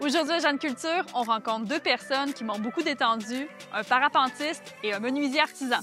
Aujourd'hui à Jeune Culture, on rencontre deux personnes qui m'ont beaucoup détendu, un parapentiste et un menuisier artisan.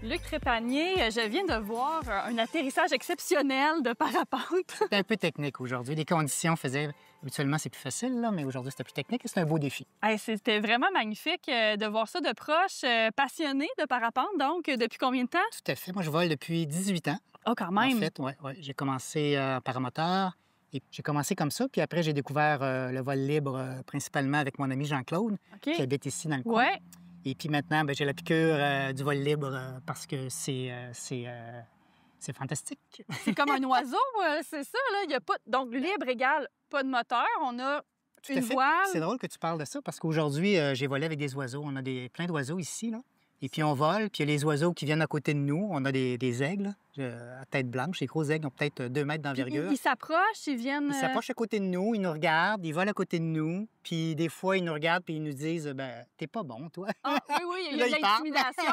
Luc Trépanier, je viens de voir un atterrissage exceptionnel de parapente. C'était un peu technique aujourd'hui. Les conditions faisaient... Habituellement, c'est plus facile, là, mais aujourd'hui, c'était plus technique et c'est un beau défi. Hey, c'était vraiment magnifique de voir ça de proche. Passionné de parapente, donc, depuis combien de temps? Tout à fait. Moi, je vole depuis 18 ans. Oh, quand même! En fait, oui. Ouais. J'ai commencé en paramoteur et j'ai commencé comme ça. Puis après, j'ai découvert le vol libre principalement avec mon ami Jean-Claude, qui habite ici dans le coin. Ouais. Et puis maintenant, j'ai la piqûre du vol libre parce que c'est fantastique. C'est comme un oiseau, c'est ça, là. Il y a pas... Donc, libre égale pas de moteur. On a une voile. C'est drôle que tu parles de ça parce qu'aujourd'hui, j'ai volé avec des oiseaux. On a plein d'oiseaux ici, là. Et puis on vole, puis il y a les oiseaux qui viennent à côté de nous. On a des aigles à tête blanche. Les gros aigles ont peut-être 2 mètres d'envergure. Ils s'approchent, ils viennent... Ils s'approchent à côté de nous, ils nous regardent, ils volent à côté de nous. Puis des fois, ils nous regardent puis ils nous disent « ben t'es pas bon, toi. » Ah oui, il y a de l'intimidation.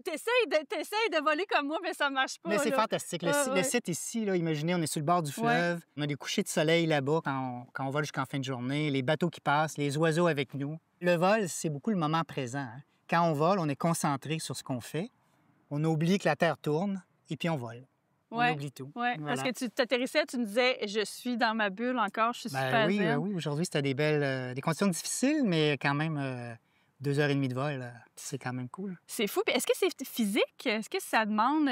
T'essayes de voler comme moi, mais ça marche pas. Mais c'est fantastique. Le site ici, là, imaginez, on est sur le bord du fleuve. On a des couchers de soleil là-bas quand on vole jusqu'en fin de journée. Les bateaux qui passent, les oiseaux avec nous. Le vol, c'est beaucoup le moment présent. Hein. Quand on vole, on est concentré sur ce qu'on fait. On oublie que la Terre tourne et puis on vole. On oublie tout. Oui, voilà. Parce que tu t'atterrissais, tu me disais « je suis dans ma bulle encore, je suis super zen. » Oui. Aujourd'hui, c'était des conditions difficiles, mais quand même 2h30 de vol, c'est quand même cool. C'est fou. Est-ce que c'est physique? Est-ce que ça demande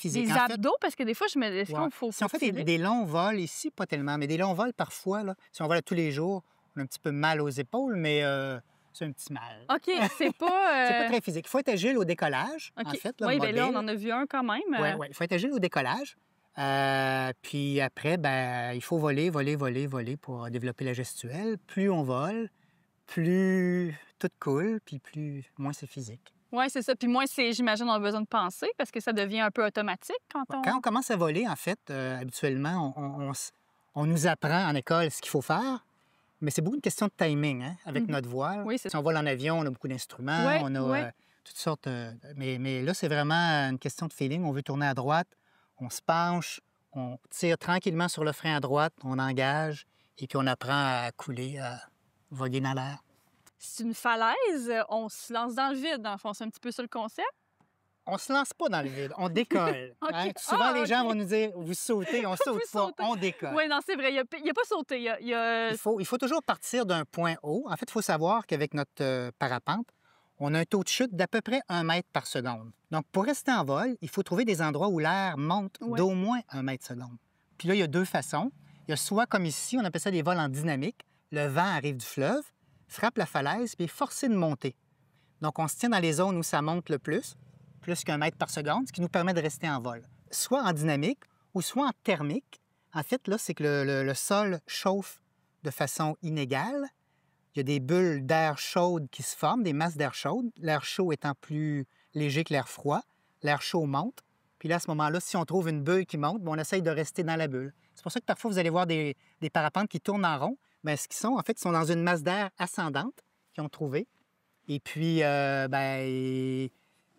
des abdos? Parce que des fois, je me dis Si on fait des longs vols ici, pas tellement, mais des longs vols parfois, là, si on vole tous les jours, on a un petit peu mal aux épaules, mais... c'est un petit mal. OK, c'est pas... C'est pas très physique. Il faut être agile au décollage, en fait. Oui, bien là, on en a vu un quand même. Oui. Il faut être agile au décollage. Puis après, il faut voler pour développer la gestuelle. Plus on vole, plus tout coule, puis moins c'est physique. Oui, c'est ça. Puis moins, j'imagine, on a besoin de penser parce que ça devient un peu automatique quand on... Quand on commence à voler, en fait, habituellement, on nous apprend en école ce qu'il faut faire. Mais c'est beaucoup une question de timing, hein, avec notre voile. Oui, si on vole en avion, on a beaucoup d'instruments, on a toutes sortes... mais là, c'est vraiment une question de feeling. On veut tourner à droite, on se penche, on tire tranquillement sur le frein à droite, on engage, et puis on apprend à couler, à voguer dans l'air. C'est une falaise, on se lance dans le vide, dans le fond. C'est un petit peu ça le concept? On se lance pas dans le vide, on décolle. Hein? Souvent, les gens vont nous dire « vous sautez », on saute pas, on décolle. Oui, non, c'est vrai, il n'y a pas sauté. Il faut toujours partir d'un point haut. En fait, il faut savoir qu'avec notre parapente, on a un taux de chute d'à peu près 1 mètre par seconde. Donc, pour rester en vol, il faut trouver des endroits où l'air monte d'au moins 1 mètre seconde. Puis là, il y a 2 façons. Il y a soit, comme ici, on appelle ça des vols en dynamique. Le vent arrive du fleuve, frappe la falaise, puis est forcé de monter. Donc, on se tient dans les zones où ça monte le plus qu'1 mètre par seconde, ce qui nous permet de rester en vol. Soit en dynamique ou soit en thermique. En fait, là, c'est que le sol chauffe de façon inégale. Il y a des bulles d'air chaude qui se forment, des masses d'air chaude. L'air chaud étant plus léger que l'air froid. L'air chaud monte. Puis là, à ce moment-là, si on trouve une bulle qui monte, on essaye de rester dans la bulle. C'est pour ça que parfois, vous allez voir des parapentes qui tournent en rond. Bien, ce qu'ils sont, en fait, ils sont dans une masse d'air ascendante qu'ils ont trouvée. Et puis,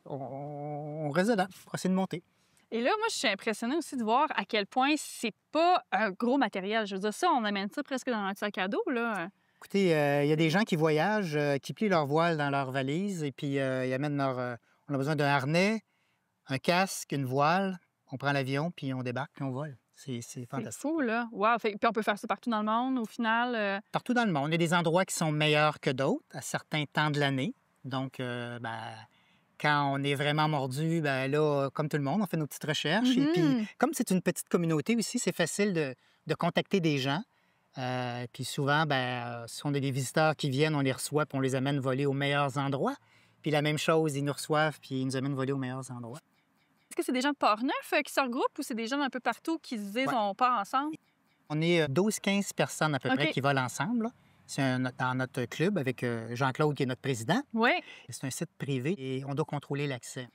on reste dedans pour essayer de monter. Et là, moi, je suis impressionnée aussi de voir à quel point c'est pas un gros matériel. Je veux dire, ça, on amène ça presque dans un sac à dos, là. Écoutez, il y a des gens qui voyagent, qui plient leur voile dans leur valise et puis ils amènent on a besoin d'un harnais, un casque, une voile, On prend l'avion, puis on débarque, puis on vole. C'est C'est fantastique. fou, là. Wow! Puis on peut faire ça partout dans le monde, au final. Partout dans le monde, il y a des endroits qui sont meilleurs que d'autres à certains temps de l'année. Donc, quand on est vraiment mordu, ben là, comme tout le monde, on fait nos petites recherches. Et puis, Mhm. comme c'est une petite communauté aussi, c'est facile de contacter des gens. Puis souvent, si on a des visiteurs qui viennent, on les reçoit, puis on les amène voler aux meilleurs endroits. Puis la même chose, ils nous reçoivent, puis ils nous amènent voler aux meilleurs endroits. Est-ce que c'est des gens de Port-Neuf qui se regroupent ou c'est des gens d'un peu partout qui se disent Ouais. on part ensemble? On est 12-15 personnes à peu près OK. qui volent ensemble, là. C'est dans notre club avec Jean-Claude qui est notre président. Oui. C'est un site privé et on doit contrôler l'accès.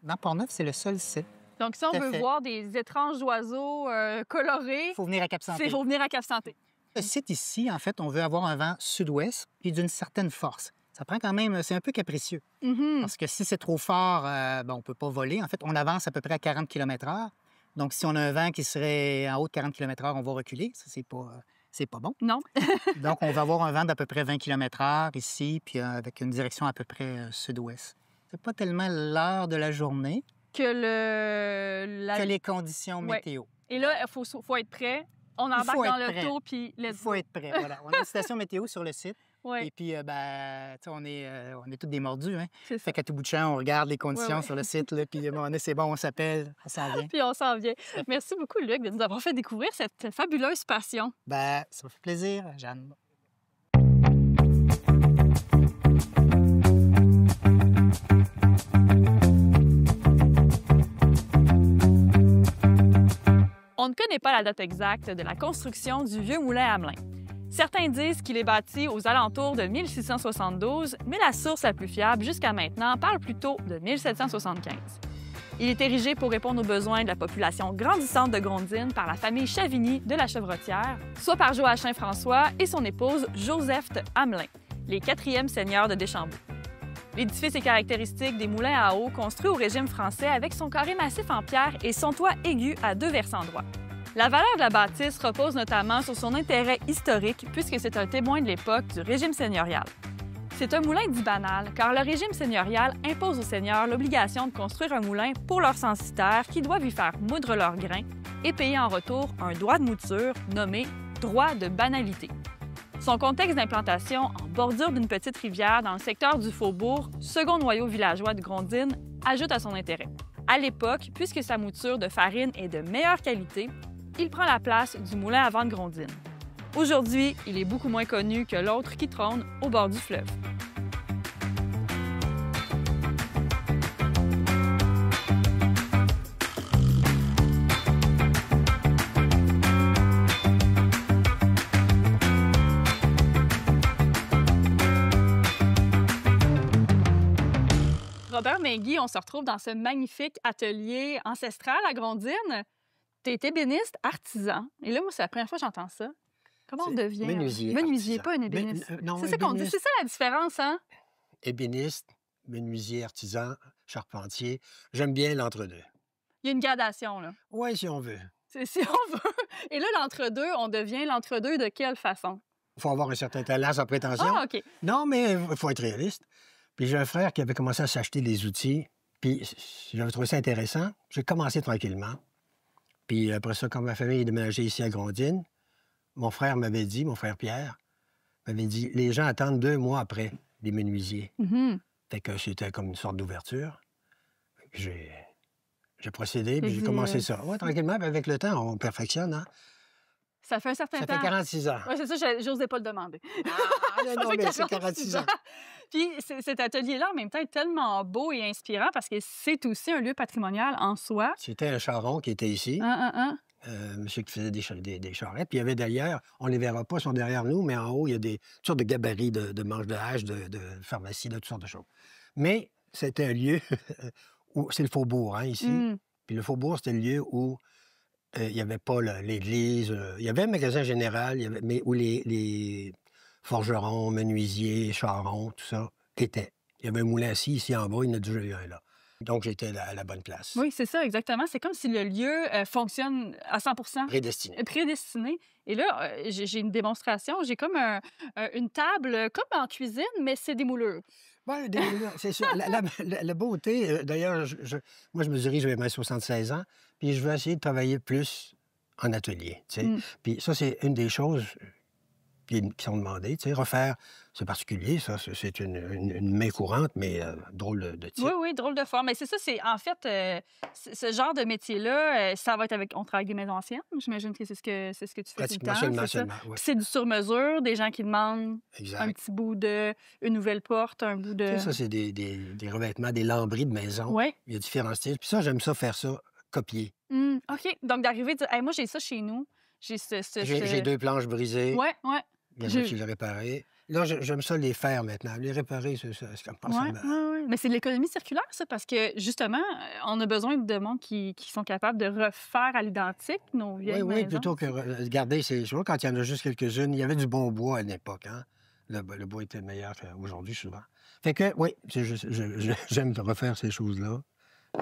Dans Port-Neuf, c'est le seul site. Donc, si on Tout à veut fait. voir des étranges oiseaux colorés, Il faut venir à c'est Cap-Santé. faut venir à Cap-Santé. Le site ici, en fait, on veut avoir un vent sud-ouest puis d'une certaine force. Ça prend quand même, c'est un peu capricieux. Mhm. Parce que si c'est trop fort, on ne peut pas voler. En fait, on avance à peu près à 40 km/h. Donc, si on a un vent qui serait en haut de 40 km/h, on va reculer. Ça, c'est pas bon. Non. Donc, on va avoir un vent d'à peu près 20 km/h ici, puis avec une direction à peu près sud-ouest. C'est pas tellement l'heure de la journée Que que les conditions Ouais. météo. Et là, il faut être prêt. On embarque faut dans être l'auto, puis Il let's faut go. être prêt. Voilà. On a une station météo sur le site. Ouais, Et puis, tu sais, on est tous des mordus. Hein? c'est ça. Fait qu'à tout bout de champ, on regarde les conditions Ouais. sur le site. Là, puis, c'est bon, on s'appelle, ça s'en vient. Puis on s'en vient. Merci beaucoup, Luc, de nous avoir fait découvrir cette fabuleuse passion. Ça me fait plaisir, Jeanne. On ne connaît pas la date exacte de la construction du vieux moulin Hamelin. Certains disent qu'il est bâti aux alentours de 1672, mais la source la plus fiable jusqu'à maintenant parle plutôt de 1775. Il est érigé pour répondre aux besoins de la population grandissante de Grondines par la famille Chavigny de la Chevrotière, soit par Joachim François et son épouse Joseph Hamelin, les 4e seigneurs de Deschambault. L'édifice est caractéristique des moulins à eau construits au régime français avec son carré massif en pierre et son toit aigu à 2 versants droits. La valeur de la bâtisse repose notamment sur son intérêt historique puisque c'est un témoin de l'époque du régime seigneurial. C'est un moulin dit banal car le régime seigneurial impose aux seigneurs l'obligation de construire un moulin pour leurs censitaires qui doivent y faire moudre leurs grains et payer en retour un droit de mouture nommé droit de banalité. Son contexte d'implantation en bordure d'une petite rivière dans le secteur du Faubourg, second noyau villageois de Grondines, ajoute à son intérêt. À l'époque, puisque sa mouture de farine est de meilleure qualité, il prend la place du moulin à vent de Grondines. Aujourd'hui, il est beaucoup moins connu que l'autre qui trône au bord du fleuve. Robert Menguy, on se retrouve dans ce magnifique atelier ancestral à Grondines. Tu es ébéniste artisan. Et là, moi, c'est la première fois que j'entends ça. Comment on devient? Menuisier. Menuisier, artisan. pas un ébéniste. Non, C'est ça qu'on dit. ébéniste, C'est ça la différence, hein? ébéniste, menuisier, artisan, charpentier. J'aime bien l'entre-deux. Il y a une gradation, là. Oui, si on veut. C'est si on veut. Et là, l'entre-deux, on devient l'entre-deux de quelle façon? Il faut avoir un certain talent sans prétention. Ah, OK. Non, mais il faut être réaliste. Puis j'ai un frère qui avait commencé à s'acheter des outils. Puis j'avais trouvé ça intéressant. J'ai commencé tranquillement. Puis après ça, quand ma famille est déménagée ici à Grondines, mon frère Pierre, m'avait dit, les gens attendent 2 mois après les menuisiers. Mhm. Fait que c'était comme une sorte d'ouverture. J'ai procédé, puis J'ai j'ai dit, commencé ça. Oui, tranquillement, puis avec le temps, on perfectionne, hein? Ça fait un certain Ça temps. fait 46 ans. Oui, c'est ça, j'osais pas le demander. Ah, non, Ça non, fait mais c'est 46 ans. Puis cet atelier-là, en même temps, est tellement beau et inspirant parce que c'est aussi un lieu patrimonial en soi. C'était un charron qui était ici, monsieur qui faisait des charrettes. Puis il y avait d'ailleurs, on ne les verra pas, ils sont derrière nous, mais en haut, il y a toutes sortes de gabarits de manches de hache, de pharmacie, de toutes sortes de choses. Mais c'était un lieu où c'est le faubourg, hein, ici. Mm. Puis le faubourg, c'était le lieu où il n'y avait pas l'église. Il y avait un magasin général, mais où les forgerons, menuisiers, charrons, tout ça étaient. Il y avait un moulin assis ici en bas, il y en a déjà eu un là. Donc, j'étais à la bonne place. Oui, c'est ça, exactement. C'est comme si le lieu fonctionne à 100 Prédestiné. prédestiné. Et là, j'ai une démonstration. J'ai comme une table, comme en cuisine, mais c'est des moulures. Oui, c'est ça. La beauté, d'ailleurs, moi, je me dirige vers mes 76 ans, puis je veux essayer de travailler plus en atelier, tu sais. Puis ça, c'est une des choses qui sont demandées, tu sais. Refaire, c'est particulier, ça, c'est une main courante, mais drôle de type. Oui, oui, drôle de forme. Mais c'est ça, c'est en fait, ce genre de métier-là, ça va être avec... On travaille avec des maisons anciennes, j'imagine que c'est ce que tu fais tout le temps. Seulement, oui. C'est du sur-mesure, des gens qui demandent Exact. un petit bout une nouvelle porte, un bout de... Ça, c'est des revêtements, des lambris de maison. Oui. Il y a différents styles. Puis ça, j'aime ça, faire ça, copier. OK. Donc, d'arriver, de dire, hey, moi, j'ai ça chez nous. J'ai 2 planches brisées. Oui, oui. Il y en a qui les réparer. Là, j'aime ça les faire maintenant. Les réparer, c'est comme pas ça. Oui. Mais c'est de l'économie circulaire, ça, parce que, justement, on a besoin de monde qui sont capables de refaire à l'identique nos vieilles maisons. Oui, plutôt que garder ces choses. Quand il y en a juste quelques-unes, il y avait du bon bois à l'époque, hein? Le bois était meilleur qu'aujourd'hui, souvent. Fait que, oui, j'aime refaire ces choses-là,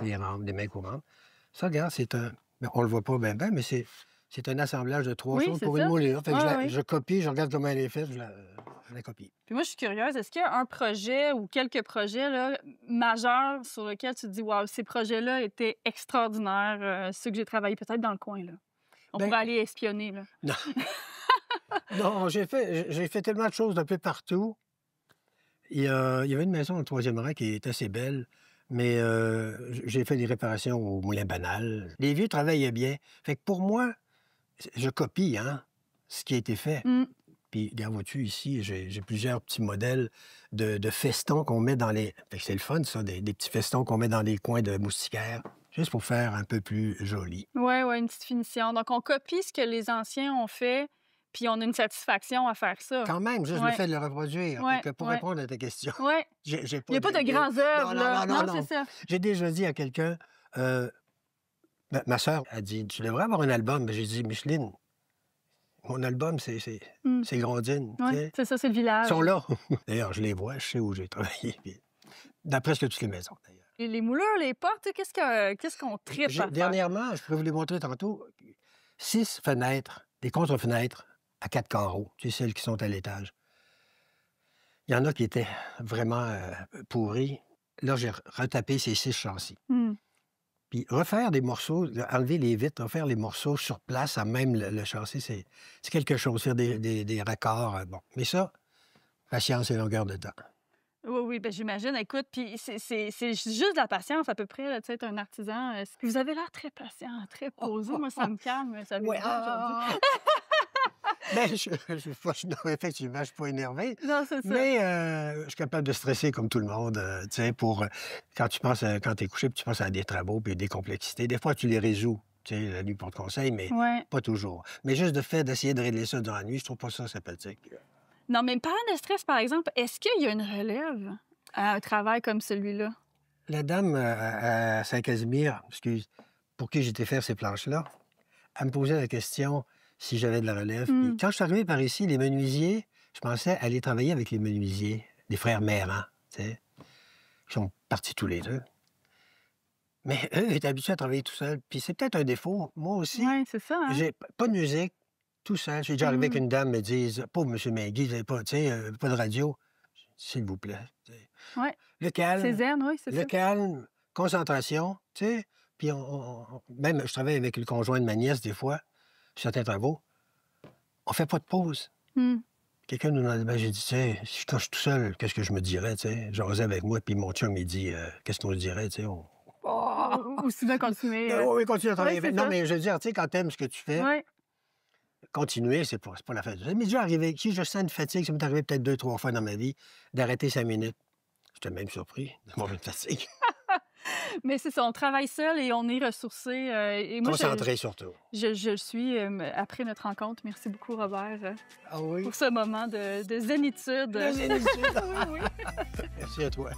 les rampes, les mains courantes. Ça, regarde, c'est un... On le voit pas bien, mais c'est un assemblage de 3 choses pour une moulure. Fait que je copie, je regarde comment elle est faite, je la copie. Puis moi, je suis curieuse. Est-ce qu'il y a un projet ou quelques projets là, majeurs sur lesquels tu te dis, waouh, ces projets-là étaient extraordinaires, ceux que j'ai travaillé peut-être dans le coin, là? On pourrait aller espionner, là. Non. Non, j'ai fait tellement de choses d'un peu partout. Il y avait une maison au 3e rang qui est assez belle, mais j'ai fait des réparations au moulin banal. Les vieux travaillaient bien. Fait que pour moi, je copie, hein, ce qui a été fait. Puis, regarde, vois-tu, ici, j'ai plusieurs petits modèles de festons qu'on met dans les... Fait que c'est le fun, ça, des petits festons qu'on met dans les coins de moustiquaires, juste pour faire un peu plus joli. Oui, une petite finition. Donc, on copie ce que les anciens ont fait, puis on a une satisfaction à faire ça. Quand même, juste le fait de le reproduire. Ouais, que pour répondre à ta question, il n'y a pas de grands œuvres, là. Non, c'est ça. J'ai déjà dit à quelqu'un... ma sœur a dit, tu devrais avoir un album. J'ai dit, Micheline, mon album, c'est Grondines. Oui, c'est ça, c'est le village. Ils sont là. D'ailleurs, je les vois, je sais où j'ai travaillé. Dans presque toutes les maisons, d'ailleurs. Et les moulures, les portes, qu'est-ce qu'on tripe à faire? Dernièrement, je pourrais vous les montrer tantôt, 6 fenêtres, des contre-fenêtres à 4 carreaux, tu sais, celles qui sont à l'étage. Il y en a qui étaient vraiment pourries. Là, j'ai retapé ces 6 châssis. Puis refaire des morceaux, enlever les vitres, refaire les morceaux sur place, à même le châssis, c'est quelque chose. Faire des raccords, bon. Mais ça, patience et longueur de temps. Oui, bien, j'imagine. Écoute, puis c'est juste de la patience à peu près, là, tu sais, être un artisan. Vous avez l'air très patient, très posé. Moi, ça me calme. Ça me aujourd'hui. Mais effectivement, je ne suis pas énervé. Non, c'est ça. Mais je suis capable de stresser comme tout le monde, tu sais, quand tu es couché, puis tu penses à des travaux puis des complexités. Des fois, tu les résous, tu sais, la nuit pour te conseil, mais pas toujours. Mais juste le fait d'essayer de régler ça dans la nuit, je trouve pas ça sympathique. Non, mais parlant de stress, par exemple, est-ce qu'il y a une relève à un travail comme celui-là? La dame à Saint-Casimir, pour qui j'étais faire ces planches-là, elle me posait la question si j'avais de la relève. Puis quand je suis arrivé par ici, les menuisiers, je pensais aller travailler avec les menuisiers, les frères Mérand, tu sais, qui sont partis tous les deux. Mais eux étaient habitués à travailler tout seuls. Puis c'est peut-être un défaut. Moi aussi. Oui, c'est ça. Hein? J'ai pas de musique, tout seul. J'ai déjà arrivé qu'une dame me dise, pauvre M. Magui, vous n'avez pas, pas de radio. S'il vous plaît. Oui. Le calme. C'est zen, oui, c'est ça. Le calme, concentration, tu sais. Puis même, je travaille avec le conjoint de ma nièce des fois, sur certains travaux. On fait pas de pause. Quelqu'un nous demande, j'ai dit, tu sais, quand je suis tout seul, qu'est-ce que je me dirais, tu sais? J'osais avec moi, puis mon chum, il dit, qu'est-ce qu'on se dirait, tu sais? Ou sinon continuer. Oui, continuer à travailler. Non, ça. mais je veux dire, tu sais, quand t'aimes ce que tu fais, continuer, c'est pas la fête. Ça m'est déjà arrivé, si je sens une fatigue, ça m'est arrivé peut-être 2-3 fois dans ma vie, d'arrêter 5 minutes. J'étais même surpris d'avoir une fatigue. Mais c'est ça, on travaille seul et on est ressourcé. Et moi, concentré surtout. Je le suis après notre rencontre. Merci beaucoup, Robert, Ah oui? pour ce moment de zénitude. De zénitude. Oui. Merci à toi.